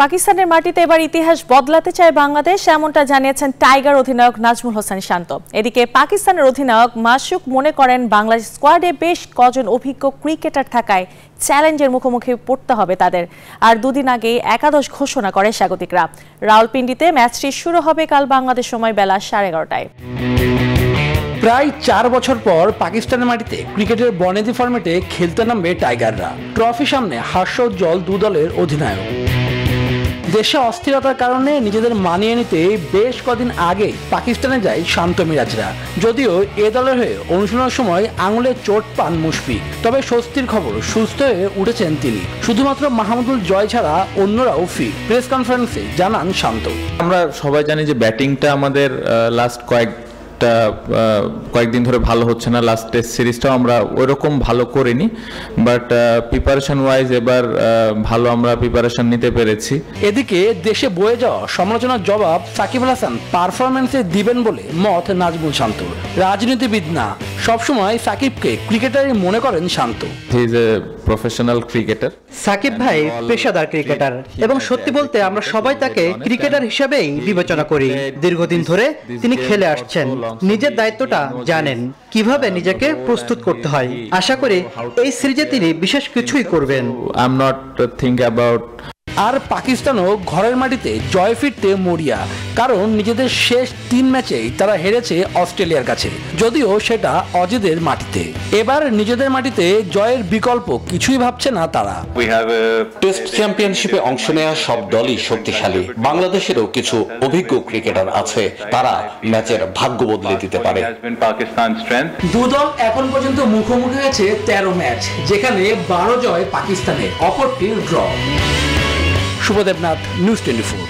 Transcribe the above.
পাকিস্তানের মাটিতে এবার ইতিহাস বদলাতে চায় বাংলাদেশ, এমনটা জানিয়েছেন টাইগার অধিনায়ক নাজমুল হোসেন শান্ত। এদিকে পাকিস্তানের অধিনায়ক মাসুক মনে করেন বাংলাদেশ স্কোয়াডে বেশ কজন অভিজ্ঞ ক্রিকেটার থাকায় চ্যালেঞ্জের মুখোমুখি পড়তে হবে তাদের। আর দুদিন আগেই একাদশ ঘোষণা করে স্বাগতিকরা। রাওয়ালপিন্ডিতে ম্যাচটি শুরু হবে কাল বাংলাদেশ সময় বেলা 11:30টায়। প্রায় 4 বছর পর পাকিস্তানের মাটিতে ক্রিকেটের বনেদি ফরম্যাটে খেলতে নামবে টাইগাররা। ট্রফি সামনে হাস্যোজ্জ্বল দু দলের অধিনায়ক। দেশে অস্থিরতার কারণে নিজেদের মানিয়ে নিতে বেশ কদিন আগে পাকিস্তানে যায় শান্ত মিরাজরা। যদিও এ দলের হয়ে অনুশীলনের সময় আঙুলে চোট পান মুশফিক, তবে স্বস্তির খবর, সুস্থ হয়ে উঠেছেন তিনি। শুধুমাত্র মাহমুদুল জয় ছাড়া অন্যরাও ফিট। প্রেস কনফারেন্সে জানান শান্ত, আমরা সবাই জানি যে ব্যাটিংটা আমাদের লাস্ট কয়েকদিন ধরে ভালো হচ্ছে না। লাস্ট টেস্ট সিরিজটাও আমরা ওইরকম ভালো করিনি, বাট প্রিপারেশন ওয়াইজ এবার ভালো আমরা প্রিপারেশন নিতে পেরেছি। এদিকে দেশে বয়ে যাওয়া সমালোচনার জবাব সাকিব আল হাসান পারফরমেন্সে দিবেন বলে মত নাজমুল শান্ত। রাজনীতিবিদ না, সবসময় সাকিবকে ক্রিকেটারই মনে করেন Shanto. He is a professional cricketer. Shakib ভাই পেশাদার ক্রিকেটার এবং সত্যি বলতে আমরা সবাই তাকে ক্রিকেটার হিসেবেই বিবেচনা করি। দীর্ঘদিন ধরে তিনি খেলে আসছেন, নিজের দায়িত্বটা জানেন, কিভাবে নিজেকে প্রস্তুত করতে হয়। আশা করি এই সিরিজে তিনি বিশেষ কিছুই করবেন। I am not think about. আর পাকিস্তানও ঘরের মাটিতে জয় ফিরতে মরিয়া, কারণ নিজেদের শেষ 3 ম্যাচেই তারা হেরেছে অস্ট্রেলিয়ার কাছে, যদিও সেটা অজিদের মাটিতে। এবার নিজেদের মাটিতে জয়ের বিকল্প কিছুই ভাবছে না তারা। টেস্ট চ্যাম্পিয়নশিপে অংশ নেওয়া সব দলই শক্তিশালী। বাংলাদেশেরও কিছু অভিজ্ঞ ক্রিকেটার আছে, তারা ম্যাচের ভাগ্য বদলে দিতে পারে। দু দল এখন পর্যন্ত মুখোমুখি হয়েছে 13 ম্যাচ, যেখানে 12 জয় পাকিস্তানের, অপরটি ড্র। শুভদেবনাথ, নিউজ 24।